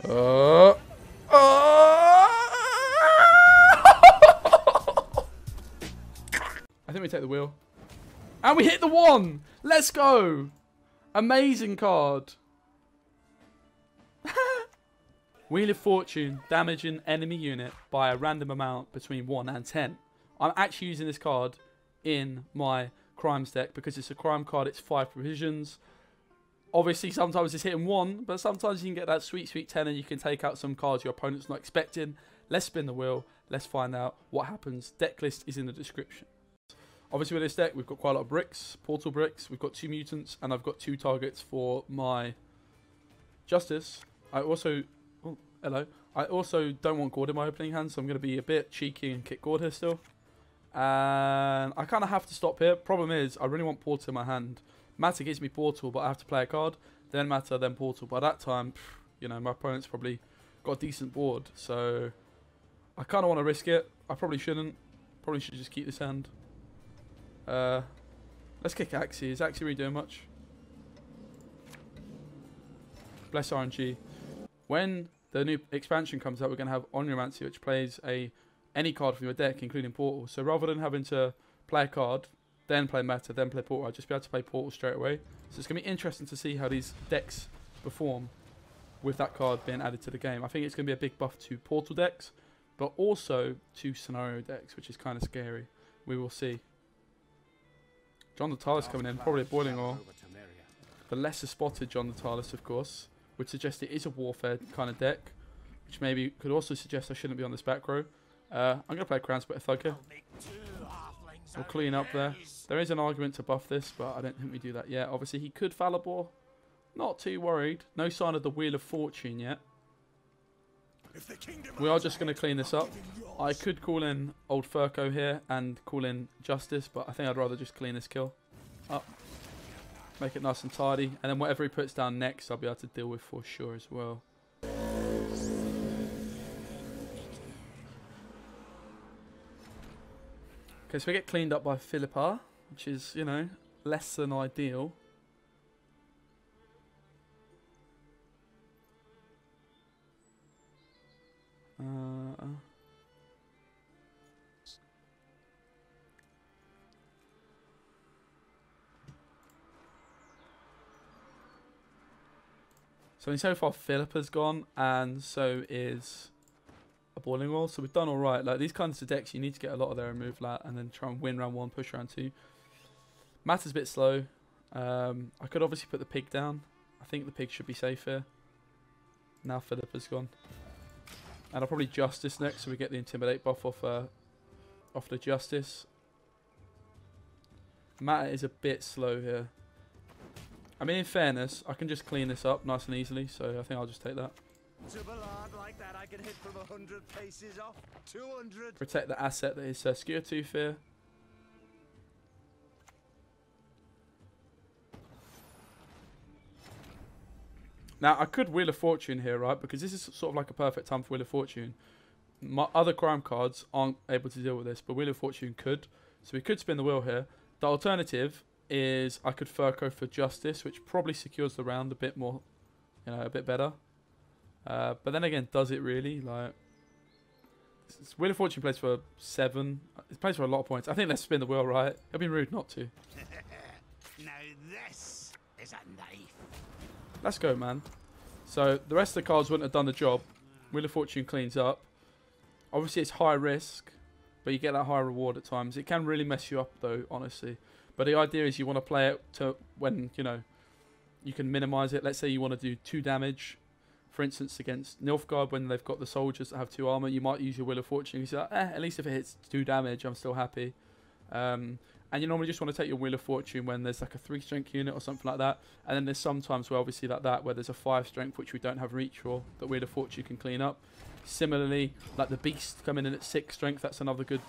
Oh. I think we take the wheel. And we hit the 1! Let's go! Amazing card. Wheel of Fortune, damaging enemy unit by a random amount between 1 and 10. I'm actually using this card in my crimes deck because it's a crime card, it's 5 provisions. Obviously, sometimes it's hitting 1, but sometimes you can get that sweet, sweet 10 and you can take out some cards your opponent's not expecting. Let's spin the wheel. Let's find out what happens. Deck list is in the description. Obviously, with this deck, we've got quite a lot of bricks, portal bricks. We've got 2 mutants, and I've got 2 targets for my Justice. I also... Oh, hello. I also don't want Gord in my opening hand, so I'm going to be a bit cheeky and kick Gord here still. And I kind of have to stop here. Problem is, I really want Portal in my hand. Matter gives me Portal, but I have to play a card. Then Matter, then Portal. By that time, you know, my opponent's probably got a decent board. So I kind of want to risk it. I probably shouldn't. Probably should just keep this hand. Let's kick Axie. Is Axie really doing much? Bless RNG. When the new expansion comes out, we're going to have Onyomancy, which plays any card from your deck, including Portal. So rather than having to play a card, then play Meta, then play Portal, I'll just be able to play Portal straight away. So it's going to be interesting to see how these decks perform with that card being added to the game. I think it's going to be a big buff to Portal decks, but also to Scenario decks, which is kind of scary. We will see. John the Talus coming in, probably a Boiling Oil. The lesser spotted John the Talus, of course, would suggest it is a Warfare kind of deck, which maybe could also suggest I shouldn't be on this back row. I'm going to play Crown Splitter Thug here. We'll clean up there. There is an argument to buff this, but I don't think we do that yet. Obviously, he could Falibor. Not too worried. No sign of the Wheel of Fortune yet. We are just going to clean this up. I could call in Old Furco here and call in Justice, but I think I'd rather just clean this kill up. Make it nice and tidy. And then whatever he puts down next, I'll be able to deal with for sure as well. Okay, so we get cleaned up by Philippa, which is, you know, less than ideal. So far Philippa's gone, and so is a Boiling Oil. So we've done all right. Like these kinds of decks, you need to get a lot of their remove lat, and then try and win round 1, push round 2. Matter's a bit slow. I could obviously put the pig down. I think the pig should be safe here. Now Philippa's gone, and I'll probably Justice next, so we get the Intimidate buff off the Justice. Matter is a bit slow here. I mean, in fairness, I can just clean this up nice and easily, so I think I'll just take that. Like that, I can hit from 100 paces off. 200. Protect the asset that is Skewer Tooth here. Now, I could Wheel of Fortune here, right? Because this is sort of like a perfect time for Wheel of Fortune. My other crime cards aren't able to deal with this, but Wheel of Fortune could. So we could spin the wheel here. The alternative is I could Furco for Justice, which probably secures the round a bit more, you know, a bit better. But then again, does it really? Like, Wheel of Fortune plays for 7. It plays for a lot of points. I think let's spin the wheel, right? It'd be rude not to. Now this is a knife. Let's go, man. So the rest of the cards wouldn't have done the job. Wheel of Fortune cleans up. Obviously, it's high risk, but you get that high reward at times. It can really mess you up, though, honestly. But the idea is you want to play it to when, you know, you can minimize it. Let's say you want to do 2 damage, for instance, against Nilfgaard when they've got the soldiers that have 2 armor. You might use your Wheel of Fortune. You say, at least if it hits 2 damage, I'm still happy. And you normally just want to take your Wheel of Fortune when there's like a 3 strength unit or something like that. And then there's sometimes where obviously like that, where there's a 5 strength, which we don't have reach for, that Wheel of Fortune can clean up. Similarly, like the Beast coming in at 6 strength, that's another good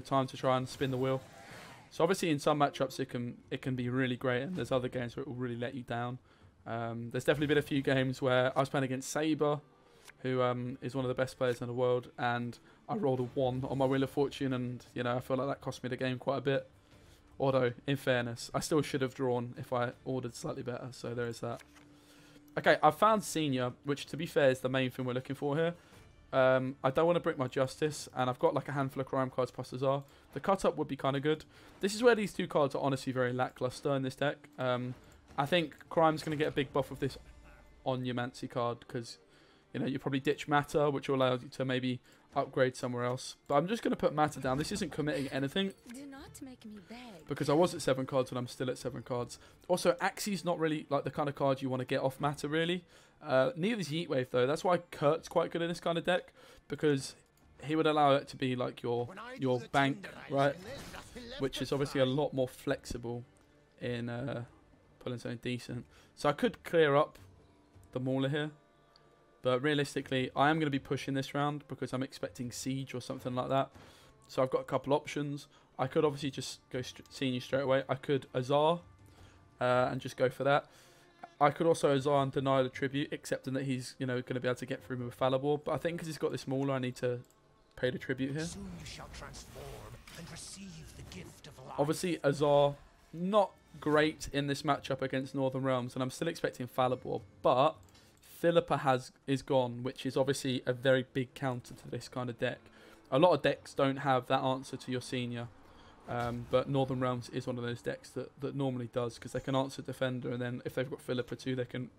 time to try and spin the wheel. So obviously in some matchups it can be really great, and there's other games where it will really let you down. There's definitely been a few games where I was playing against Saber, who is one of the best players in the world, and I rolled a 1 on my Wheel of Fortune, and you know, I feel like that cost me the game quite a bit. Although, in fairness, I still should have drawn if I ordered slightly better, so there is that. Okay, I've found Senior, which to be fair is the main thing we're looking for here. I don't want to break my justice, and I've got like a handful of crime cards plus Azar. The cut up would be kind of good. This is where these two cards are honestly very lackluster in this deck. I think crime's going to get a big buff with this Onyomancy card because, you know, you probably ditch matter, which will allow you to maybe upgrade somewhere else. But I'm just going to put matter down. This isn't committing anything. Do not make me beg. Because I was at 7 cards and I'm still at 7 cards. Also, Axie's not really like the kind of card you want to get off matter, really. Neither is Heatwave, though. That's why Kurt's quite good in this kind of deck. Because he would allow it to be like your bank, right? Which is obviously a lot more flexible in pulling something decent. So I could clear up the Mauler here. But realistically, I am going to be pushing this round because I'm expecting Siege or something like that. So I've got a couple options. I could obviously just go Senior straight away. I could Azar and just go for that. I could also Azar and deny the tribute, accepting that he's, you know, going to be able to get through with a Fallible. But I think because he's got this Mauler, I need to pay the tribute here. Soon you shall transform and receive the gift of life. Obviously, Azar, not great in this matchup against Northern Realms, and I'm still expecting Fallible, but Philippa is gone, which is obviously a very big counter to this kind of deck. A lot of decks don't have that answer to your Senior, but Northern Realms is one of those decks that normally does, because they can answer Defender, and then if they've got Philippa too, they can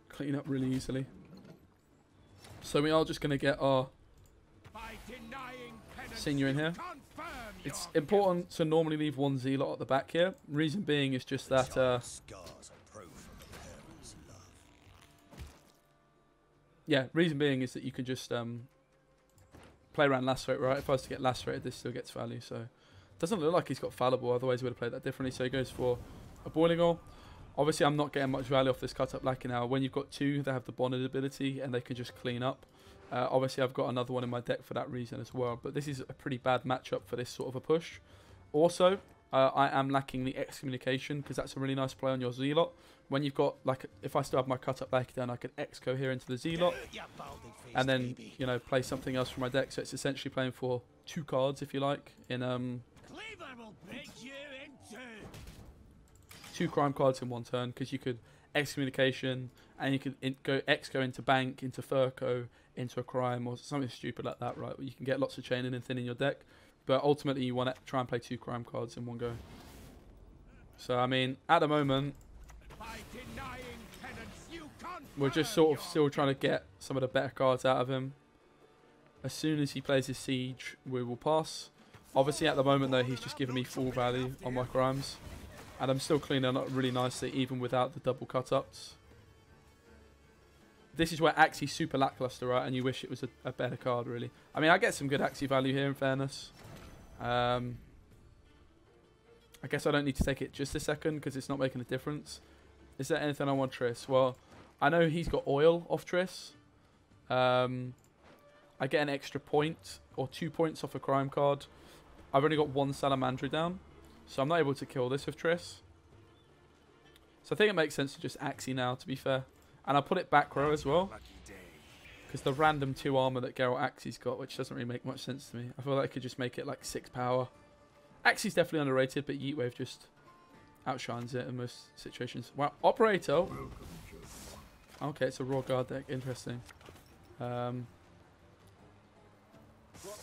clean up really easily. So we are just going to get our Senior in here. It's important to normally leave one Zealot at the back here. Reason being is just that reason being is that you can just play around Lacerate, right? If I was to get Lacerated, this still gets value, so it doesn't look like he's got Fallible, otherwise he would have played that differently. So he goes for a Boiling Oil. Obviously I'm not getting much value off this cut up Lackey now. When you've got two, they have the bonded ability and they can just clean up. Obviously I've got another one in my deck for that reason as well, but this is a pretty bad matchup for this sort of a push. Also, I am lacking the Excommunication, because that's a really nice play on your Zealot. When you've got, like, if I still have my cut up Lackey down, I could Exco here into the Zealot, and then, you know, play something else from my deck. So it's essentially playing for 2 cards, if you like, in 2 crime cards in one turn, because you could Excommunication, and you could go Exco into Bank, into Furco, into a crime, or something stupid like that, right? Where you can get lots of chaining and thinning your deck, but ultimately you want to try and play 2 crime cards in one go. So I mean, at the moment, we're just sort of still trying to get some of the better cards out of him. As soon as he plays his Siege, we will pass. Obviously at the moment though, he's just giving me full value on my crimes, and I'm still cleaning up really nicely even without the double cut-ups. This is where Axie's super lackluster, right? And you wish it was a better card, really. I mean, I get some good Axie value here, in fairness. I guess I don't need to take it just a second, because it's not making a difference. Is there anything I want Triss? Well, I know he's got oil off Triss. I get an extra point, or 2 points off a crime card. I've only got 1 Salamandra down, so I'm not able to kill this with Triss. So I think it makes sense to just Axie now, to be fair. And I'll put it back row as well, because the random 2 armor that Geralt Axie's got, which doesn't really make much sense to me. I feel like I could just make it like 6 power. Axie's definitely underrated, but Yeetwave just outshines it in most situations. Wow, Operator. Okay, it's a raw guard deck. Interesting. What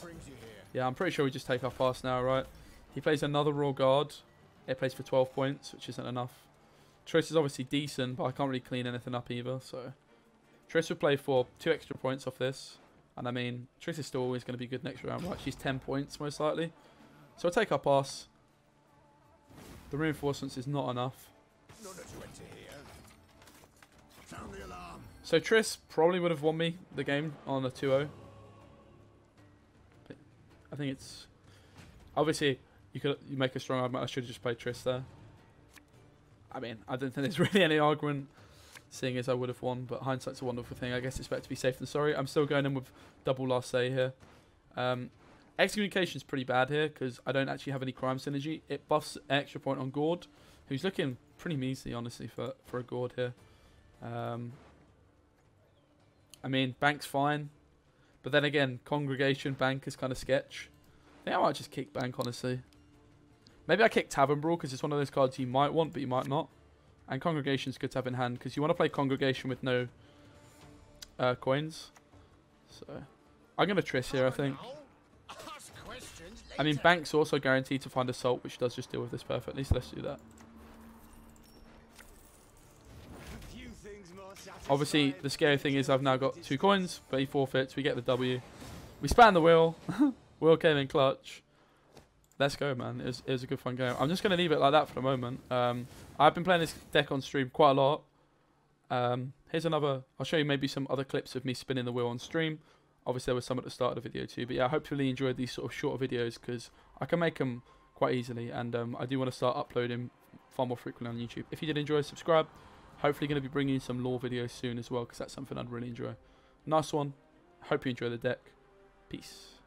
brings you here? Yeah, I'm pretty sure we just take our pass now, right? He plays another raw guard. It plays for 12 points, which isn't enough. Triss is obviously decent, but I can't really clean anything up either, so Triss would play for 2 extra points off this. And I mean, Triss is still always going to be good next round, right? She's 10 points most likely. So I'll take our pass. The reinforcements is not enough. None to enter here. Sound the alarm. So Triss probably would have won me the game on a 2-0. I think it's... Obviously, you make a strong argument. I should have just played Triss there. I mean, I don't think there's really any argument, seeing as I would have won, but hindsight's a wonderful thing. I guess it's better to be safe than sorry. I'm still going in with double last say here. Excommunication's pretty bad here, because I don't actually have any crime synergy. It buffs an extra point on Gord, who's looking pretty measly, honestly, for a Gord here. I mean, Bank's fine, but then again, Congregation, Bank is kind of sketch. I think I might just kick Bank, honestly. Maybe I kick Tavern Brawl, because it's one of those cards you might want, but you might not. And Congregation's good to have in hand because you want to play Congregation with no coins. So I'm going to Triss here, I think. I mean, Bank's also guaranteed to find Assault, which does just deal with this perfectly, so let's do that. Obviously, the scary thing is I've now got 2 coins, but he forfeits. We get the W. We span the wheel. Wheel came in clutch. Let's go, man. It was a good fun game. I'm just going to leave it like that for the moment. I've been playing this deck on stream quite a lot. Here's another. I'll show you maybe some other clips of me spinning the wheel on stream. Obviously, there was some at the start of the video too. But yeah, I hope you really enjoyed these sort of shorter videos because I can make them quite easily. And I do want to start uploading far more frequently on YouTube. If you did enjoy, subscribe. Hopefully going to be bringing you some lore videos soon as well because that's something I'd really enjoy. Nice one. Hope you enjoy the deck. Peace.